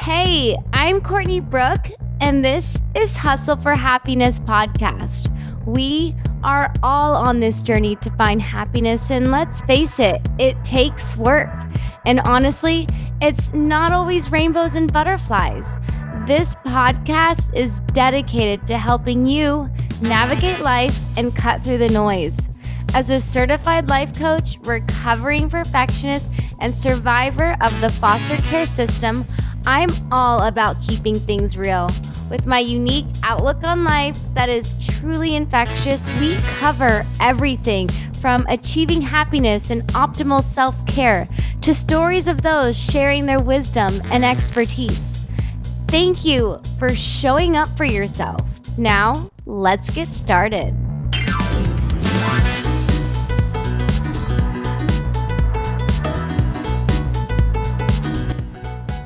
Hey, I'm Courtney Brooke, and this is Hustle for Happiness podcast. We are all on this journey to find happiness, and let's face it, it takes work. And honestly, it's not always rainbows and butterflies. This podcast is dedicated to helping you navigate life and cut through the noise. As a certified life coach, recovering perfectionist, and survivor of the foster care system, I'm all about keeping things real. With my unique outlook on life that is truly infectious, we cover everything from achieving happiness and optimal self-care to stories of those sharing their wisdom and expertise. Thank you for showing up for yourself. Now, let's get started.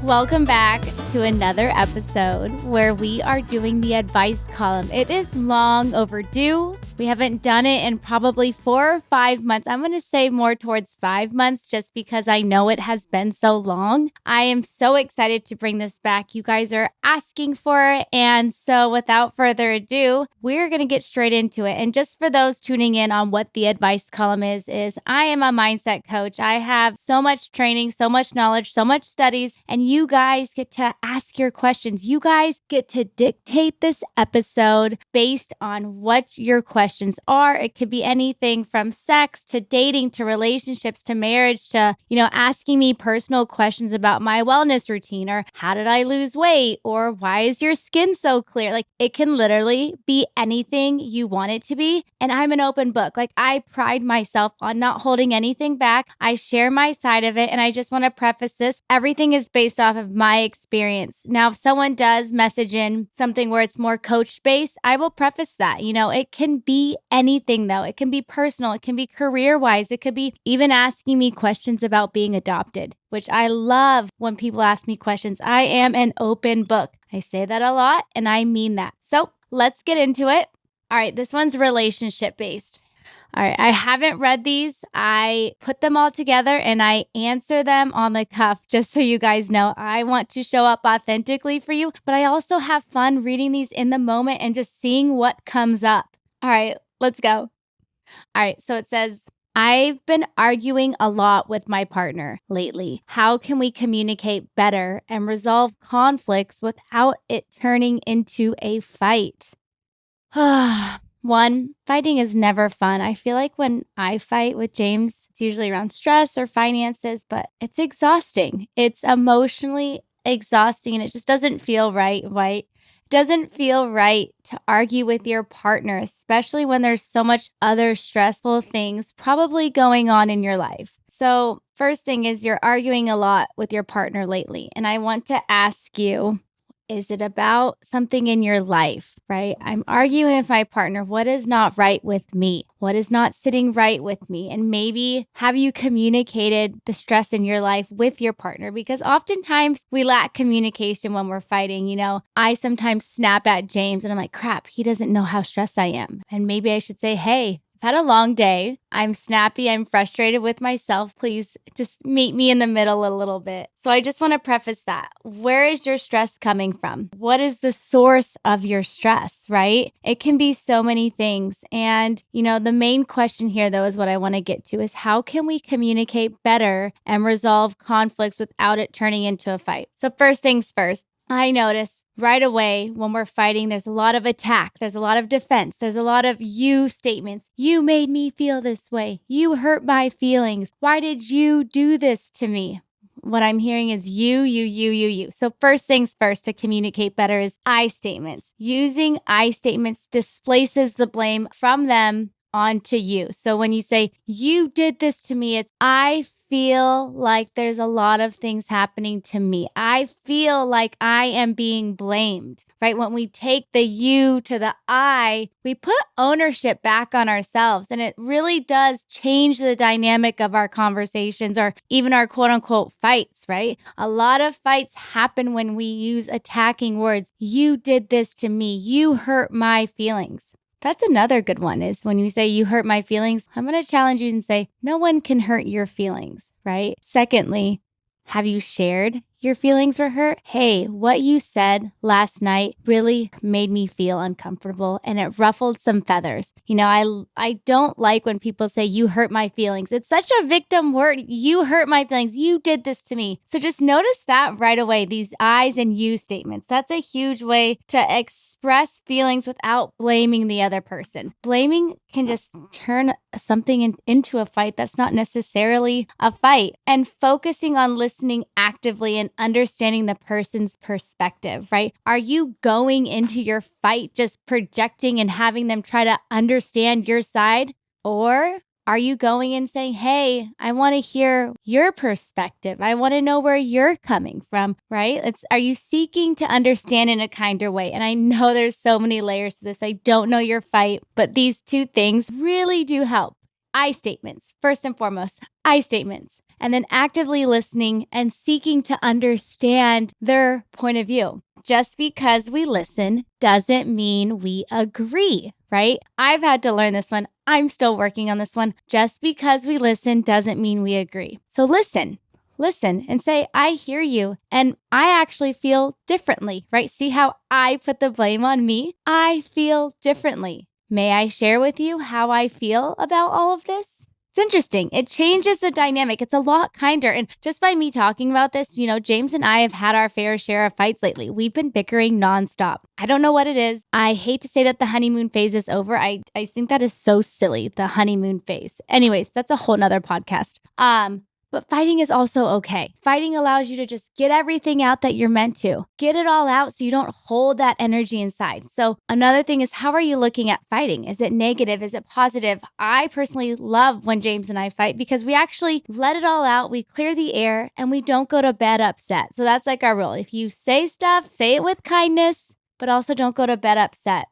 Welcome back to another episode where we are doing the advice column. It is long overdue. We haven't done it in probably 4 or 5 months. I'm going to say more towards 5 months just because I know it has been so long. I am so excited to bring this back. You guys are asking for it. And so without further ado, we're going to get straight into it. And just for those tuning in on what the advice column is I am a mindset coach. I have so much training, so much knowledge, so much studies, and you guys get to ask your questions. You guys get to dictate this episode based on what your questions are. It could be anything from sex to dating to relationships to marriage to, asking me personal questions about my wellness routine or how did I lose weight or why is your skin so clear? Like it can literally be anything you want it to be. And I'm an open book. Like I pride myself on not holding anything back. I share my side of it. And I just want to preface this. Everything is based off of my experience. Now, if someone does message in something where it's more coach based, I will preface that. It can be anything though. It can be personal. It can be career wise. It could be even asking me questions about being adopted, which I love when people ask me questions. I am an open book. I say that a lot and I mean that. So let's get into it. All right. This one's relationship based. All right. I haven't read these. I put them all together and I answer them on the cuff just so you guys know. I want to show up authentically for you, but I also have fun reading these in the moment and just seeing what comes up. All right, let's go. All right, so it says, I've been arguing a lot with my partner lately. How can we communicate better and resolve conflicts without it turning into a fight? One, fighting is never fun. I feel like when I fight with James, it's usually around stress or finances, but it's exhausting. It's emotionally exhausting and it just doesn't feel right? Doesn't feel right to argue with your partner, especially when there's so much other stressful things probably going on in your life. So first thing is you're arguing a lot with your partner lately. And I want to ask you, is it about something in your life, right? I'm arguing with my partner. What is not right with me? What is not sitting right with me? And maybe have you communicated the stress in your life with your partner? Because oftentimes we lack communication when we're fighting. I sometimes snap at James and I'm like, crap, he doesn't know how stressed I am. And maybe I should say, hey, I've had a long day. I'm snappy. I'm frustrated with myself. Please just meet me in the middle a little bit. So I just want to preface that. Where is your stress coming from? What is the source of your stress, right? It can be so many things. And, the main question here, though, is what I want to get to is how can we communicate better and resolve conflicts without it turning into a fight? So first things first. I notice right away when we're fighting, there's a lot of attack. There's a lot of defense. There's a lot of you statements. You made me feel this way. You hurt my feelings. Why did you do this to me? What I'm hearing is you. So first things first to communicate better is I statements. Using I statements displaces the blame from them onto you. So when you say, you did this to me, it's I feel like there's a lot of things happening to me. I feel like I am being blamed, right? When we take the you to the I, we put ownership back on ourselves. And it really does change the dynamic of our conversations or even our quote unquote fights, right? A lot of fights happen when we use attacking words. You did this to me. You hurt my feelings. That's another good one is when you say you hurt my feelings, I'm going to challenge you and say, no one can hurt your feelings, right? Secondly, have you shared your feelings were hurt. Hey, what you said last night really made me feel uncomfortable and it ruffled some feathers. I don't like when people say you hurt my feelings. It's such a victim word. You hurt my feelings. You did this to me. So just notice that right away, these I's and you statements. That's a huge way to express feelings without blaming the other person. Blaming can just turn something into a fight that's not necessarily a fight. And focusing on listening actively and understanding the person's perspective, right? Are you going into your fight just projecting and having them try to understand your side? Or are you going and saying, hey, I want to hear your perspective. I want to know where you're coming from, right? Are you seeking to understand in a kinder way? And I know there's so many layers to this. I don't know your fight, but these two things really do help. I statements, first and foremost, I statements, and then actively listening and seeking to understand their point of view. Just because we listen doesn't mean we agree, right? I've had to learn this one. I'm still working on this one. Just because we listen doesn't mean we agree. So listen and say, I hear you. And I actually feel differently, right? See how I put the blame on me? I feel differently. May I share with you how I feel about all of this? It's interesting. It changes the dynamic. It's a lot kinder. And just by me talking about this, James and I have had our fair share of fights lately. We've been bickering nonstop. I don't know what it is. I hate to say that the honeymoon phase is over. I think that is so silly, the honeymoon phase. Anyways, that's a whole nother podcast. But fighting is also okay. Fighting allows you to just get everything out that you're meant to. Get it all out so you don't hold that energy inside. So another thing is, how are you looking at fighting? Is it negative? Is it positive? I personally love when James and I fight because we actually let it all out. We clear the air and we don't go to bed upset. So that's like our rule. If you say stuff, say it with kindness, but also don't go to bed upset.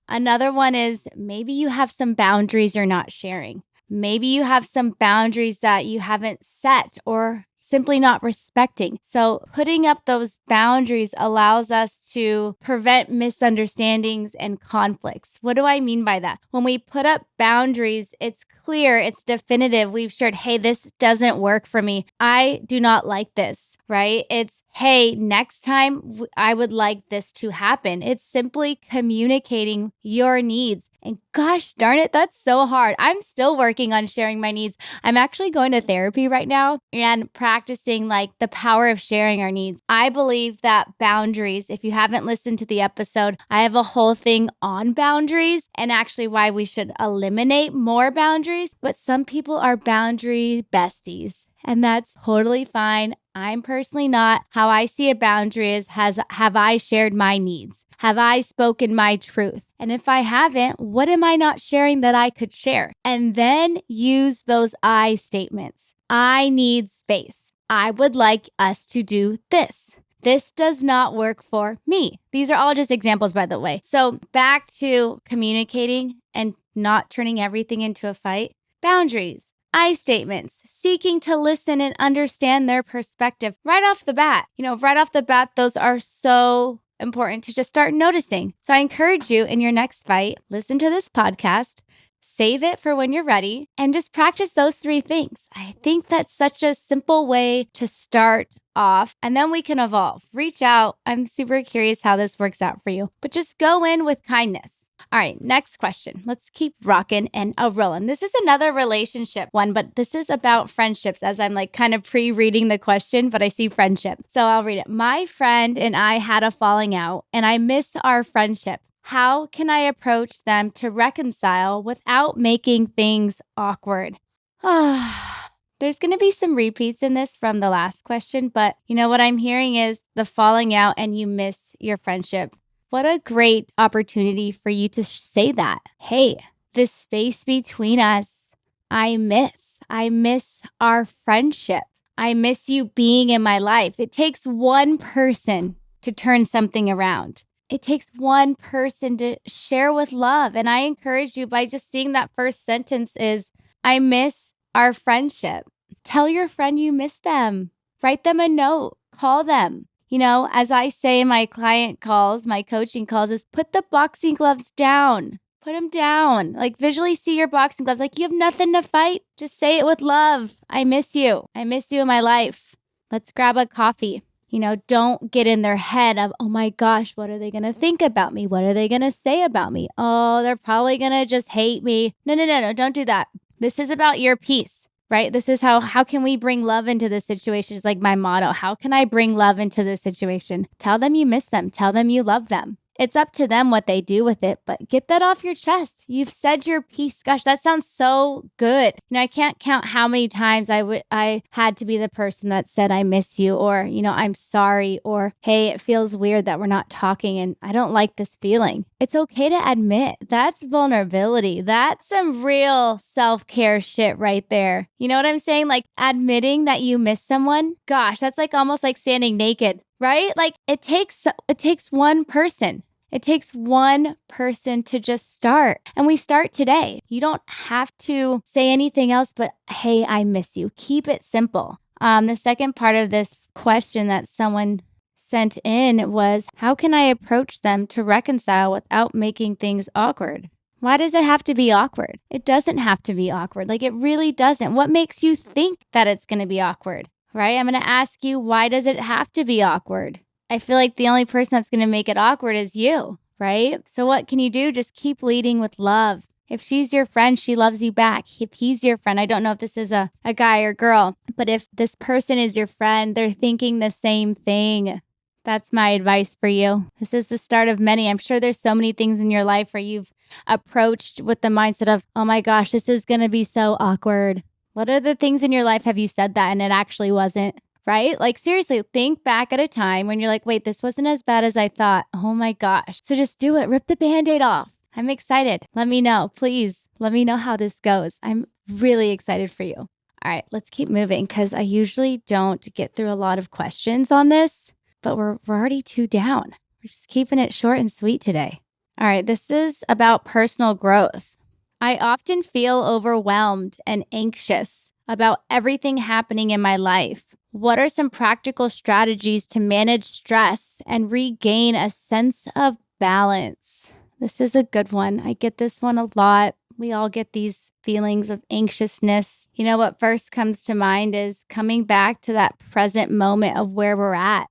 Another one is maybe you have some boundaries you're not sharing. Maybe you have some boundaries that you haven't set or simply not respecting. So putting up those boundaries allows us to prevent misunderstandings and conflicts. What do I mean by that? When we put up boundaries, it's clear, it's definitive. We've shared, hey, this doesn't work for me. I do not like this, right? It's, hey, next time I would like this to happen. It's simply communicating your needs. And gosh darn it, that's so hard. I'm still working on sharing my needs. I'm actually going to therapy right now and practicing like the power of sharing our needs. I believe that boundaries, if you haven't listened to the episode, I have a whole thing on boundaries and actually why we should eliminate more boundaries. But some people are boundary besties. And that's totally fine. I'm personally not. How I see a boundary is, have I shared my needs? Have I spoken my truth? And if I haven't, what am I not sharing that I could share? And then use those I statements. I need space. I would like us to do this. This does not work for me. These are all just examples, by the way. So back to communicating and not turning everything into a fight. Boundaries. I statements, seeking to listen and understand their perspective right off the bat. Right off the bat, those are so important to just start noticing. So I encourage you in your next fight, listen to this podcast, save it for when you're ready, and just practice those 3 things. I think that's such a simple way to start off, and then we can evolve. Reach out. I'm super curious how this works out for you, but just go in with kindness. All right, next question. Let's keep rocking and rolling. This is another relationship one, but this is about friendships as I'm like kind of pre-reading the question, but I see friendship. So I'll read it. My friend and I had a falling out and I miss our friendship. How can I approach them to reconcile without making things awkward? There's going to be some repeats in this from the last question, but what I'm hearing is the falling out and you miss your friendship. What a great opportunity for you to say that. Hey, this space between us, I miss our friendship. I miss you being in my life. It takes one person to turn something around. It takes one person to share with love. And I encourage you by just seeing that first sentence is, I miss our friendship. Tell your friend you miss them. Write them a note. Call them. As I say in my client calls, my coaching calls is put the boxing gloves down. Put them down. Like visually see your boxing gloves. Like you have nothing to fight. Just say it with love. I miss you. I miss you in my life. Let's grab a coffee. Don't get in their head of, oh my gosh, what are they going to think about me? What are they going to say about me? Oh, they're probably going to just hate me. No, no, no, no. Don't do that. This is about your peace, right? This is how can we bring love into this situation? It's like my motto. How can I bring love into this situation? Tell them you miss them. Tell them you love them. It's up to them what they do with it, but get that off your chest. You've said your piece. Gosh, that sounds so good. I can't count how many times I had to be the person that said I miss you, or, I'm sorry, or hey, it feels weird that we're not talking and I don't like this feeling. It's okay to admit. That's vulnerability. That's some real self-care shit right there. You know what I'm saying? Like admitting that you miss someone. Gosh, that's like almost like standing naked, right? Like it takes one person. It takes one person to just start. And we start today. You don't have to say anything else but, hey, I miss you. Keep it simple. The second part of this question that someone sent in was, how can I approach them to reconcile without making things awkward? Why does it have to be awkward? It doesn't have to be awkward. Like it really doesn't. What makes you think that it's going to be awkward? Right? I'm going to ask you, why does it have to be awkward? I feel like the only person that's going to make it awkward is you, right? So what can you do? Just keep leading with love. If she's your friend, she loves you back. If he's your friend, I don't know if this is a guy or girl, but if this person is your friend, they're thinking the same thing. That's my advice for you. This is the start of many. I'm sure there's so many things in your life where you've approached with the mindset of, oh my gosh, this is going to be so awkward. What are the things in your life have you said that and it actually wasn't? Right? Like seriously, think back at a time when you're like, wait, this wasn't as bad as I thought. Oh my gosh. So just do it. Rip the Band-Aid off. I'm excited. Let me know. Please let me know how this goes. I'm really excited for you. All right, let's keep moving because I usually don't get through a lot of questions on this, but we're already 2 down. We're just keeping it short and sweet today. All right, this is about personal growth. I often feel overwhelmed and anxious about everything happening in my life. What are some practical strategies to manage stress and regain a sense of balance? This is a good one. I get this one a lot. We all get these feelings of anxiousness. What first comes to mind is coming back to that present moment of where we're at.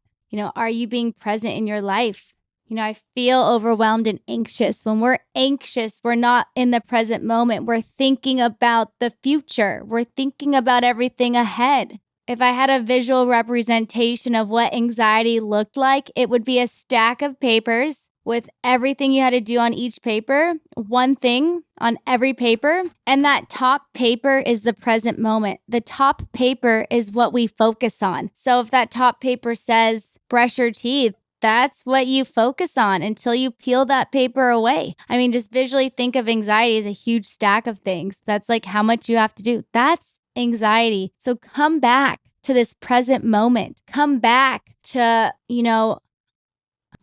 Are you being present in your life? I feel overwhelmed and anxious. When we're anxious, we're not in the present moment. We're thinking about the future. We're thinking about everything ahead. If I had a visual representation of what anxiety looked like, it would be a stack of papers with everything you had to do on each paper, one thing on every paper. And that top paper is the present moment. The top paper is what we focus on. So if that top paper says brush your teeth, that's what you focus on until you peel that paper away. I mean, just visually think of anxiety as a huge stack of things. That's like how much you have to do. That's anxiety. So come back to this present moment. Come back to,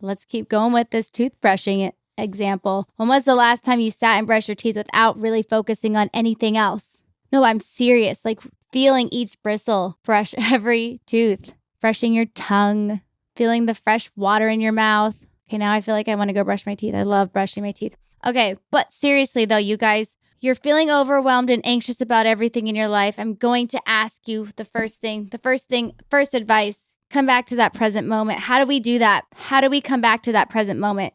let's keep going with this toothbrushing example. When was the last time you sat and brushed your teeth without really focusing on anything else? No, I'm serious. Like feeling each bristle, brush every tooth, brushing your tongue, feeling the fresh water in your mouth. Okay, now I feel like I want to go brush my teeth. I love brushing my teeth. Okay, but seriously though, you guys, you're feeling overwhelmed and anxious about everything in your life. I'm going to ask you first advice, come back to that present moment. How do we do that? How do we come back to that present moment?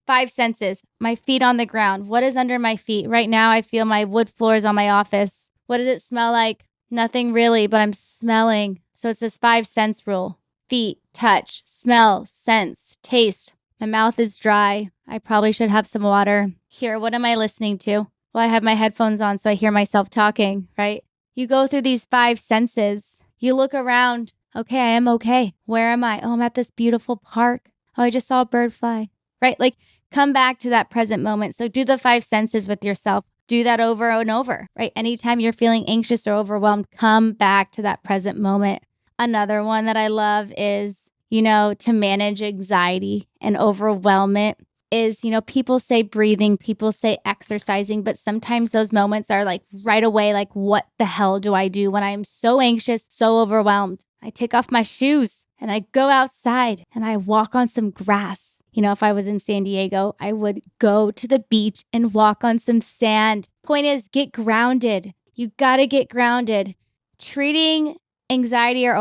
5 senses, my feet on the ground. What is under my feet? Right now, I feel my wood floors on my office. What does it smell like? Nothing really, but I'm smelling. So it's this 5 sense rule. Feet, touch, smell, sense, taste. My mouth is dry. I probably should have some water. Here, what am I listening to? Well, I have my headphones on, so I hear myself talking, right? You go through these 5 senses. You look around. Okay, I am okay. Where am I? Oh, I'm at this beautiful park. Oh, I just saw a bird fly, right? Like come back to that present moment. So do the 5 senses with yourself. Do that over and over, right? Anytime you're feeling anxious or overwhelmed, come back to that present moment. Another one that I love is, to manage anxiety and overwhelmment is, people say breathing, people say exercising, but sometimes those moments are like right away, like, what the hell do I do when I am so anxious, so overwhelmed? I take off my shoes and I go outside and I walk on some grass. If I was in San Diego, I would go to the beach and walk on some sand. Point is, get grounded. You got to get grounded. Treating Anxiety or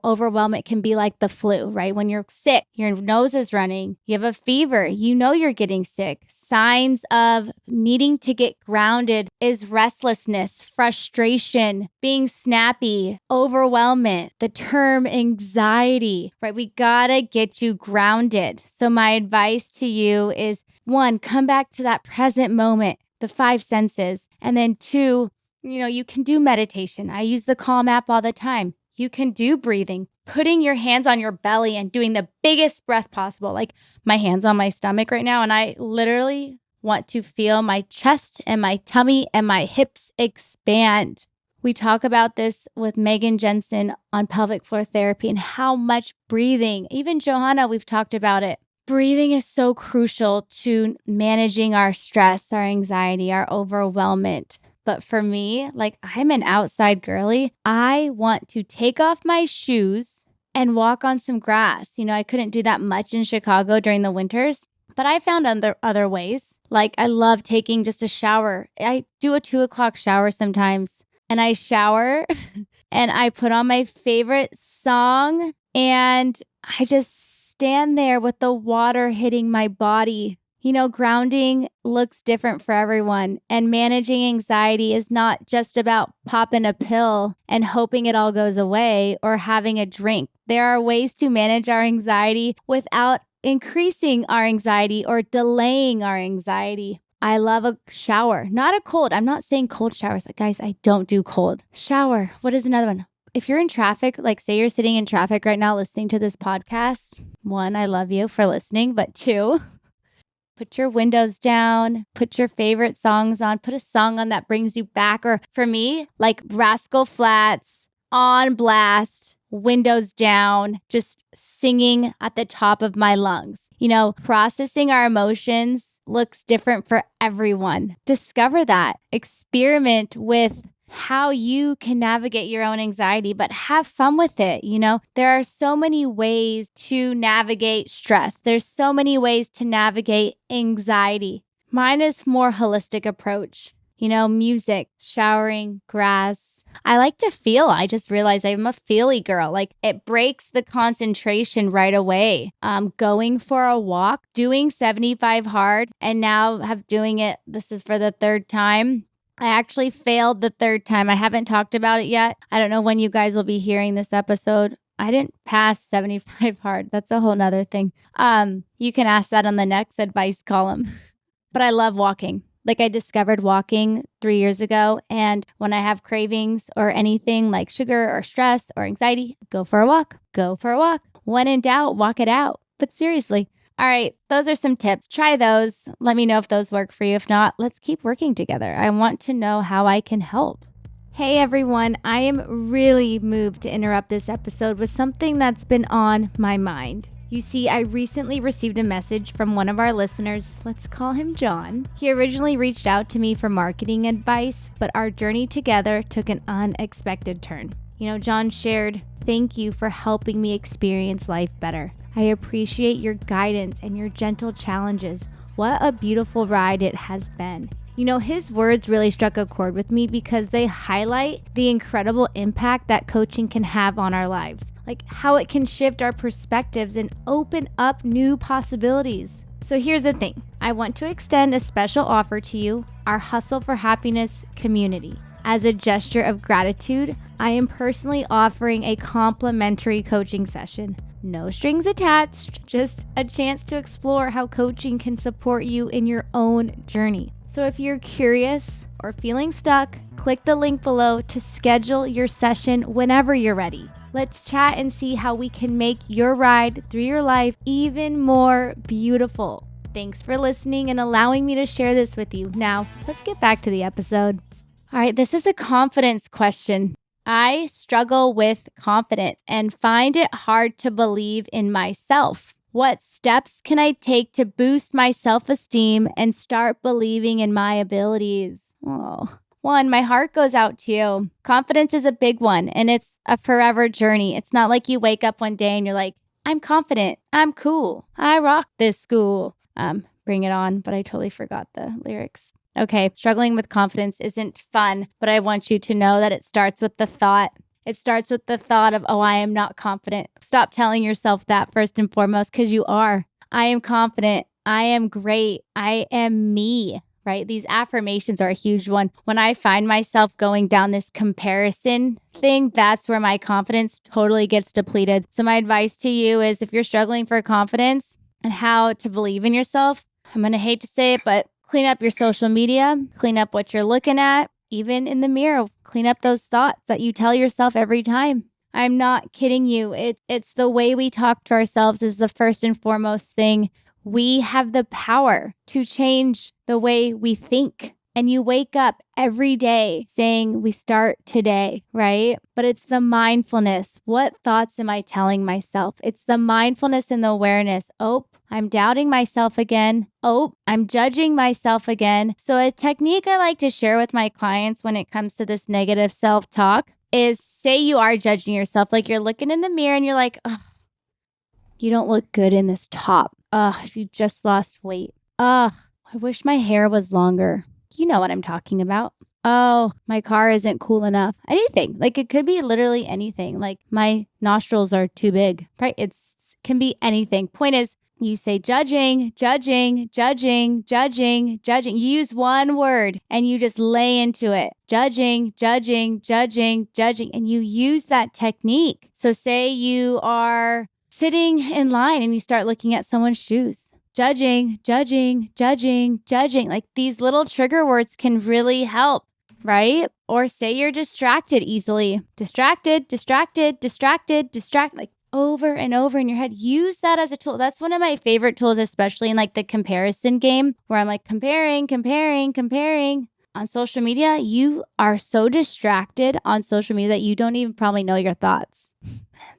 overwhelm, it can be like the flu, right? When you're sick, your nose is running, you have a fever, you know you're getting sick. Signs of needing to get grounded is restlessness, frustration, being snappy, overwhelmment, the term anxiety, right? We gotta get you grounded. So my advice to you is, one, come back to that present moment, the five senses. And then two, you can do meditation. I use the Calm app all the time. You can do breathing, putting your hands on your belly and doing the biggest breath possible. Like my hands on my stomach right now. And I literally want to feel my chest and my tummy and my hips expand. We talk about this with Megan Jensen on pelvic floor therapy and how much breathing, even Johanna, we've talked about it. Breathing is so crucial to managing our stress, our anxiety, our overwhelmment. But for me, like I'm an outside girly. I want to take off my shoes and walk on some grass. I couldn't do that much in Chicago during the winters, but I found other ways. Like I love taking just a shower. I do a 2:00 shower sometimes and I shower and I put on my favorite song and I just stand there with the water hitting my body. Grounding looks different for everyone, and managing anxiety is not just about popping a pill and hoping it all goes away or having a drink. There are ways to manage our anxiety without increasing our anxiety or delaying our anxiety. I love a shower, not a cold. I'm not saying cold showers. Guys, I don't do cold. Shower. What is another one? If you're in traffic, like say you're sitting in traffic right now listening to this podcast, one, I love you for listening, but two, put your windows down, put your favorite songs on, put a song on that brings you back. Or for me, like Rascal Flatts on blast, windows down, just singing at the top of my lungs. Processing our emotions looks different for everyone. Discover that. Experiment with how you can navigate your own anxiety, but have fun with it. There are so many ways to navigate stress. There's so many ways to navigate anxiety. Mine is more holistic approach, music, showering, grass. I like to feel. I just realized I'm a feely girl. Like it breaks the concentration right away. Going for a walk, doing 75 hard, and now doing it. This is for the third time. I actually failed the third time. I haven't talked about it yet. I don't know when you guys will be hearing this episode. I didn't pass 75 hard. That's a whole nother thing. You can ask that on the next advice column. But I love walking. Like I discovered walking 3 years ago. And when I have cravings or anything like sugar or stress or anxiety, go for a walk. Go for a walk. When in doubt, walk it out. But seriously. All right, those are some tips. Try those. Let me know if those work for you. If not, let's keep working together. I want to know how I can help. Hey everyone, I am really moved to interrupt this episode with something that's been on my mind. You see, I recently received a message from one of our listeners. Let's call him John. He originally reached out to me for marketing advice, but our journey together took an unexpected turn. John shared, "Thank you for helping me experience life better. I appreciate your guidance and your gentle challenges. What a beautiful ride it has been." His words really struck a chord with me because they highlight the incredible impact that coaching can have on our lives, like how it can shift our perspectives and open up new possibilities. So here's the thing. I want to extend a special offer to you, our Hustle for Happiness community. As a gesture of gratitude, I am personally offering a complimentary coaching session. No strings attached, just a chance to explore how coaching can support you in your own journey. So if you're curious or feeling stuck, click the link below to schedule your session whenever you're ready. Let's chat and see how we can make your ride through your life even more beautiful. Thanks for listening and allowing me to share this with you. Now, let's get back to the episode. All right, this is a confidence question. I struggle with confidence and find it hard to believe in myself. What steps can I take to boost my self-esteem and start believing in my abilities? One, my heart goes out to you. Confidence is a big one, and it's a forever journey. It's not like you wake up one day and you're like, I'm confident, I'm cool, I rock this school. Bring it on, but I totally forgot the lyrics. Okay, struggling with confidence isn't fun, but I want you to know that it starts with the thought. It starts with the thought of, oh, I am not confident. Stop telling yourself that first and foremost, because you are. I am confident. I am great. I am me, right? These affirmations are a huge one. When I find myself going down this comparison thing, that's where my confidence totally gets depleted. So my advice to you is if you're struggling for confidence and how to believe in yourself, I'm going to hate to say it, but clean up your social media, clean up what you're looking at, even in the mirror, clean up those thoughts that you tell yourself every time. I'm not kidding you. It's the way we talk to ourselves is the first and foremost thing. We have the power to change the way we think. And you wake up every day saying we start today, right? But it's the mindfulness. What thoughts am I telling myself? It's the mindfulness and the awareness. Oh, I'm doubting myself again. Oh, I'm judging myself again. So a technique I like to share with my clients when it comes to this negative self-talk is say you are judging yourself. Like you're looking in the mirror and you're like, oh, you don't look good in this top. If you just lost weight. I wish my hair was longer. You know what I'm talking about. Oh, my car isn't cool enough. Anything. Like it could be literally anything. Like my nostrils are too big, right? Can be anything. Point is, you say judging, judging, judging, judging, judging. You use one word and you just lay into it. Judging, judging, judging, judging. And you use that technique. So say you are sitting in line and you start looking at someone's shoes. Judging, judging, judging, judging. Like these little trigger words can really help, right? Or say you're distracted easily. Distracted, distracted, distracted, like over and over in your head. Use that as a tool. That's one of my favorite tools, especially in like the comparison game where I'm like comparing. On social media, you are so distracted on social media that you don't even probably know your thoughts.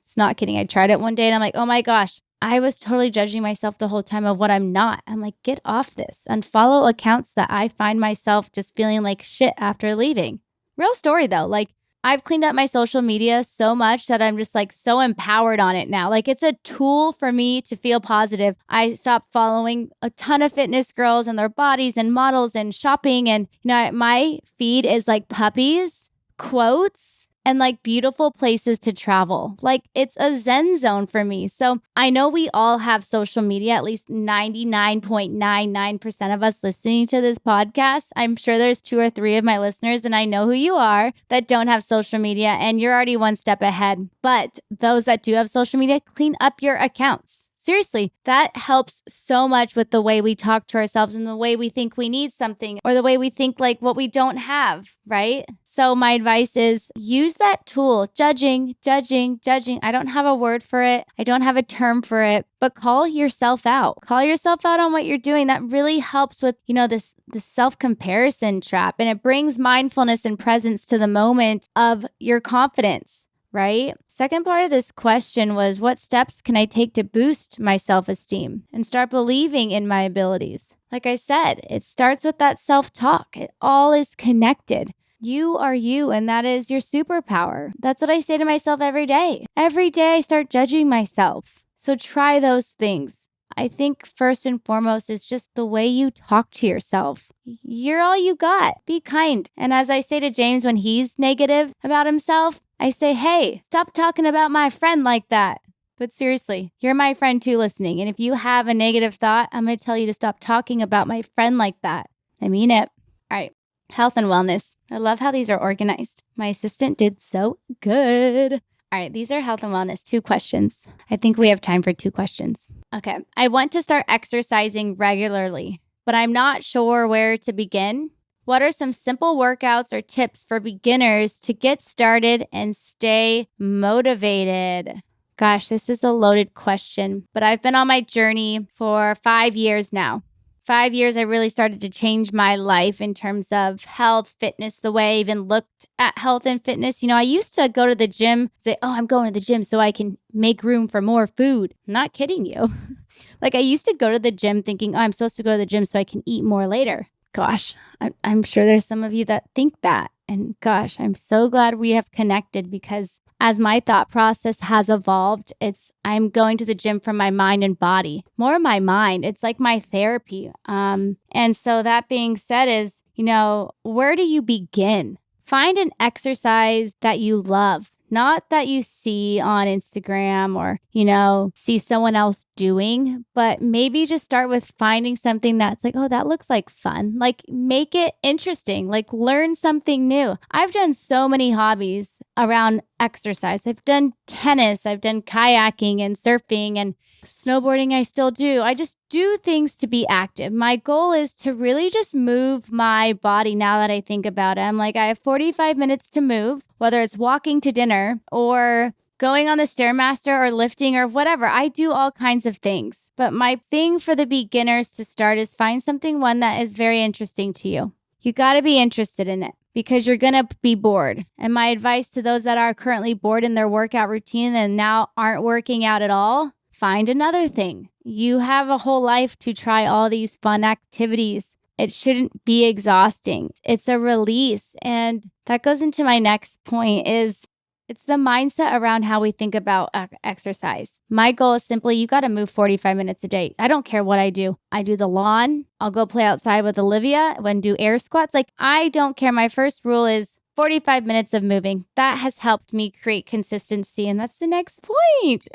It's not kidding. I tried it one day and I'm like, oh my gosh, I was totally judging myself the whole time of what I'm not. I'm like, get off this. Unfollow accounts that I find myself just feeling like shit after leaving. Real story though. Like I've cleaned up my social media so much that I'm just like so empowered on it now. Like it's a tool for me to feel positive. I stopped following a ton of fitness girls and their bodies and models and shopping. And my feed is like puppies, quotes, and like beautiful places to travel. Like it's a zen zone for me. So I know we all have social media, at least 99.99% of us listening to this podcast. I'm sure there's 2 or 3 of my listeners, and I know who you are, that don't have social media, and you're already one step ahead. But those that do have social media, clean up your accounts. Seriously, that helps so much with the way we talk to ourselves and the way we think we need something or the way we think like what we don't have, right? So my advice is use that tool, judging, judging, judging. I don't have a word for it. I don't have a term for it, but call yourself out. Call yourself out on what you're doing. That really helps with, this self-comparison trap, and it brings mindfulness and presence to the moment of your confidence. Right? Second part of this question was, what steps can I take to boost my self-esteem and start believing in my abilities? Like I said, it starts with that self-talk. It all is connected. You are you, and that is your superpower. That's what I say to myself every day. Every day I start judging myself. So try those things. I think first and foremost is just the way you talk to yourself. You're all you got. Be kind. And as I say to James when he's negative about himself, I say, hey, stop talking about my friend like that. But seriously, you're my friend too listening. And if you have a negative thought, I'm going to tell you to stop talking about my friend like that. I mean it. All right. Health and wellness. I love how these are organized. My assistant did so good. All right, these are health and wellness. 2 questions. I think we have time for 2 questions. Okay. I want to start exercising regularly, but I'm not sure where to begin. What are some simple workouts or tips for beginners to get started and stay motivated? Gosh, this is a loaded question, but I've been on my journey for 5 years now. 5 years, I really started to change my life in terms of health, fitness, the way I even looked at health and fitness. I used to go to the gym, say, oh, I'm going to the gym so I can make room for more food. I'm not kidding you. Like I used to go to the gym thinking, oh, I'm supposed to go to the gym so I can eat more later. Gosh, I'm sure there's some of you that think that. And gosh, I'm so glad we have connected because as my thought process has evolved, I'm going to the gym for my mind and body, more my mind. It's like my therapy. And so that being said is, where do you begin? Find an exercise that you love. Not that you see on Instagram or, see someone else doing, but maybe just start with finding something that's like, oh, that looks like fun. Like, make it interesting, like, learn something new. I've done so many hobbies around exercise. I've done tennis, I've done kayaking and surfing and snowboarding. I still do. I just do things to be active. My goal is to really just move my body now that I think about it. I'm like, I have 45 minutes to move, whether it's walking to dinner or going on the Stairmaster or lifting or whatever. I do all kinds of things. But my thing for the beginners to start is find one that is very interesting to you. You got to be interested in it because you're going to be bored. And my advice to those that are currently bored in their workout routine and now aren't working out at all, find another thing. You have a whole life to try all these fun activities. It shouldn't be exhausting. It's a release. And that goes into my next point is it's the mindset around how we think about exercise. My goal is simply you got to move 45 minutes a day. I don't care what I do. I do the lawn. I'll go play outside with Olivia and do air squats. Like, I don't care. My first rule is 45 minutes of moving. That has helped me create consistency. And that's the next point.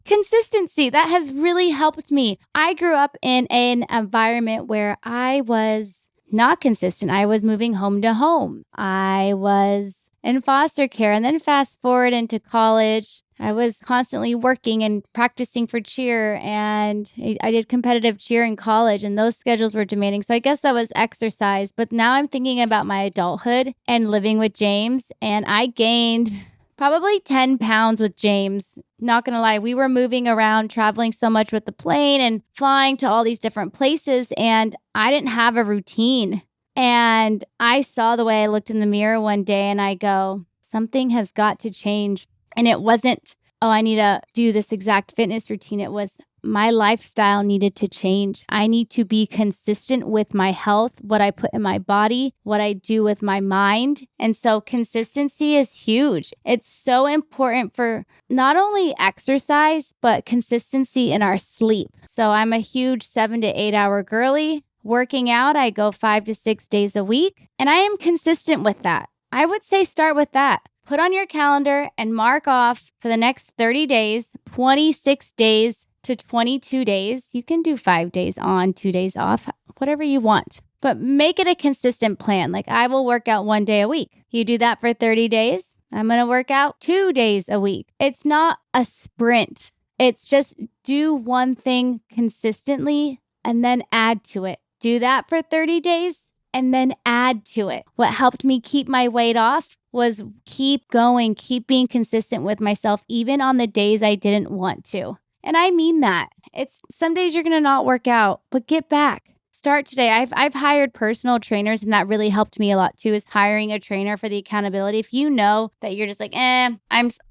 Consistency. That has really helped me. I grew up in an environment where I was not consistent. I was moving home to home. I was in foster care. And then fast forward into college, I was constantly working and practicing for cheer. And I did competitive cheer in college, and those schedules were demanding. So I guess that was exercise. But now I'm thinking about my adulthood and living with James. And I gained probably 10 pounds with James. Not going to lie, we were moving around, traveling so much with the plane and flying to all these different places. And I didn't have a routine. And I saw the way I looked in the mirror one day and I go, something has got to change. And it wasn't, oh, I need to do this exact fitness routine. It was my lifestyle needed to change. I need to be consistent with my health, what I put in my body, what I do with my mind. And so consistency is huge. It's so important for not only exercise, but consistency in our sleep. So I'm a huge 7 to 8 hour girly. Working out, I go 5 to 6 days a week, and I am consistent with that. I would say start with that. Put on your calendar and mark off for the next 30 days, 26 days to 22 days. You can do 5 days on, 2 days off, whatever you want. But make it a consistent plan. Like, I will work out 1 day a week. You do that for 30 days. I'm going to work out 2 days a week. It's not a sprint. It's just do one thing consistently and then add to it. Do that for 30 days and then add to it. What helped me keep my weight off was keep going, keep being consistent with myself, even on the days I didn't want to. And I mean that. It's some days you're going to not work out, but get back. Start today. I've hired personal trainers, and that really helped me a lot too, is hiring a trainer for the accountability. If you know that you're just like, I'm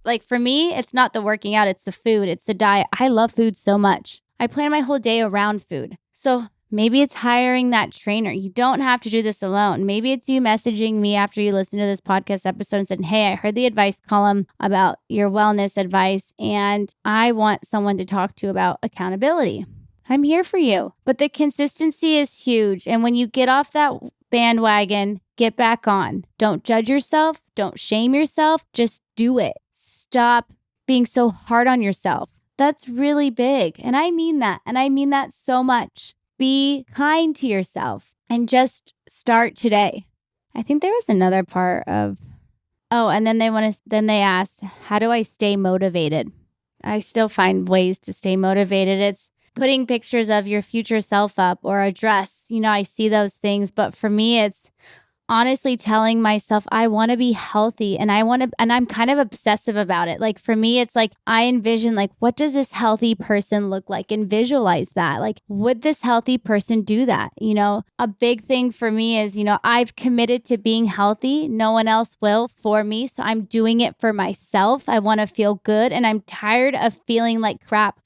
like, for me, it's not the working out, it's the food, it's the diet. I love food so much. I plan my whole day around food. So maybe it's hiring that trainer. You don't have to do this alone. Maybe it's you messaging me after you listen to this podcast episode and said, hey, I heard the advice column about your wellness advice, and I want someone to talk to about accountability. I'm here for you. But the consistency is huge. And when you get off that bandwagon, get back on. Don't judge yourself. Don't shame yourself. Just do it. Stop being so hard on yourself. That's really big. And I mean that. And I mean that so much. Be kind to yourself and just start today. I think there was another part of, and then they asked, how do I stay motivated? I still find ways to stay motivated. It's putting pictures of your future self up or a dress. I see those things. But for me, it's honestly telling myself I want to be healthy and I'm kind of obsessive about it. Like, for me, it's like I envision, like, what does this healthy person look like, and visualize that. Like, would this healthy person do that? A big thing for me is, I've committed to being healthy. No one else will for me. So I'm doing it for myself. I want to feel good, and I'm tired of feeling like crap.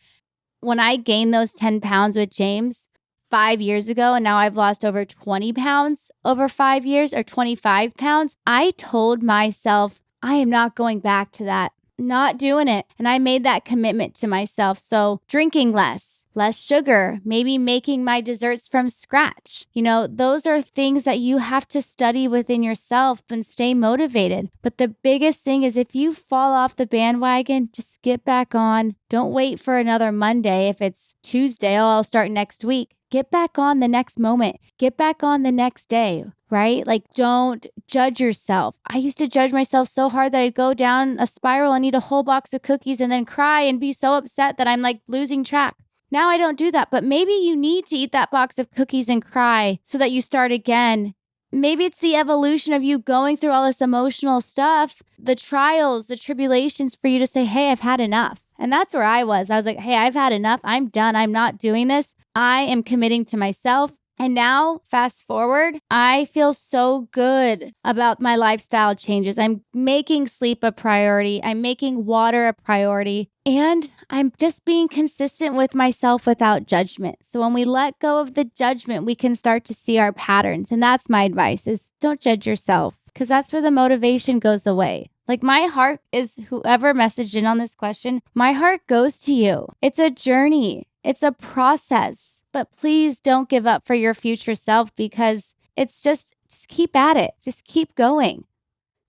When I gained those 10 pounds with James 5 years ago, and now I've lost over 20 pounds over 5 years, or 25 pounds, I told myself, I am not going back to that. Not doing it. And I made that commitment to myself. So drinking less, less sugar, maybe making my desserts from scratch. Those are things that you have to study within yourself and stay motivated. But the biggest thing is if you fall off the bandwagon, just get back on. Don't wait for another Monday. If it's Tuesday, I'll start next week. Get back on the next moment. Get back on the next day, right? Like, don't judge yourself. I used to judge myself so hard that I'd go down a spiral and eat a whole box of cookies and then cry and be so upset that I'm like losing track. Now I don't do that, but maybe you need to eat that box of cookies and cry so that you start again. Maybe it's the evolution of you going through all this emotional stuff, the trials, the tribulations for you to say, hey, I've had enough. And that's where I was. I was like, hey, I've had enough. I'm done. I'm not doing this. I am committing to myself. And now, fast forward, I feel so good about my lifestyle changes. I'm making sleep a priority. I'm making water a priority. And I'm just being consistent with myself without judgment. So when we let go of the judgment, we can start to see our patterns. And that's my advice is don't judge yourself because that's where the motivation goes away. Like my heart is whoever messaged in on this question, my heart goes to you. It's a journey. It's a process. But please don't give up for your future self because it's just keep at it. Just keep going.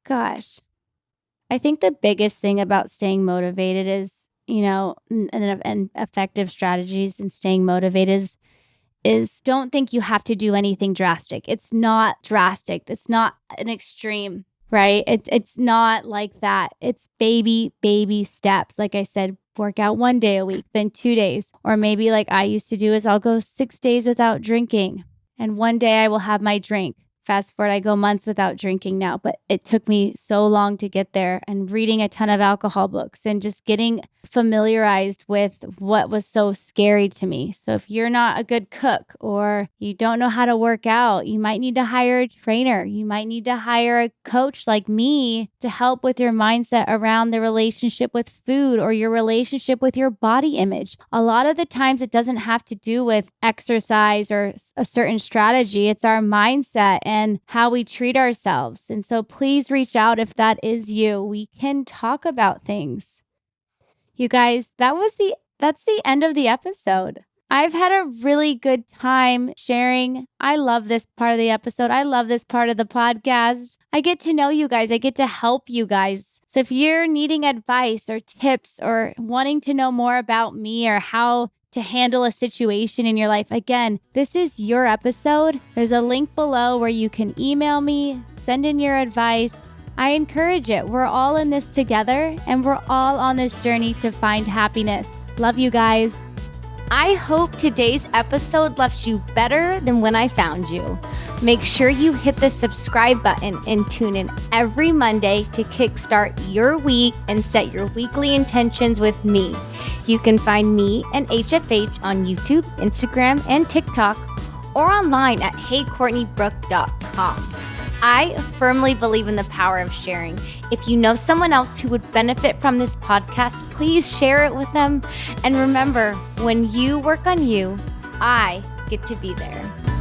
Gosh, I think the biggest thing about staying motivated is, and effective strategies and staying motivated is don't think you have to do anything drastic. It's not drastic. It's not an extreme, right? It's not like that. It's baby steps. Like I said, work out 1 day a week, then 2 days. Or maybe like I used to do is I'll go 6 days without drinking. And 1 day I will have my drink. Fast forward, I go months without drinking now, but it took me so long to get there and reading a ton of alcohol books and just getting familiarized with what was so scary to me. So if you're not a good cook or you don't know how to work out, you might need to hire a trainer. You might need to hire a coach like me to help with your mindset around the relationship with food or your relationship with your body image. A lot of the times it doesn't have to do with exercise or a certain strategy. It's our mindset and how we treat ourselves. And so please reach out if that is you. We can talk about things. You guys, that's the end of the episode. I've had a really good time sharing. I love this part of the episode. I love this part of the podcast. I get to know you guys. I get to help you guys. So if you're needing advice or tips or wanting to know more about me or how to handle a situation in your life, again, this is your episode. There's a link below where you can email me, send in your advice. I encourage it. We're all in this together and we're all on this journey to find happiness. Love you guys. I hope today's episode left you better than when I found you. Make sure you hit the subscribe button and tune in every Monday to kickstart your week and set your weekly intentions with me. You can find me and HFH on YouTube, Instagram, and TikTok, or online at heycourtneybrook.com. I firmly believe in the power of sharing. If you know someone else who would benefit from this podcast, please share it with them. And remember, when you work on you, I get to be there.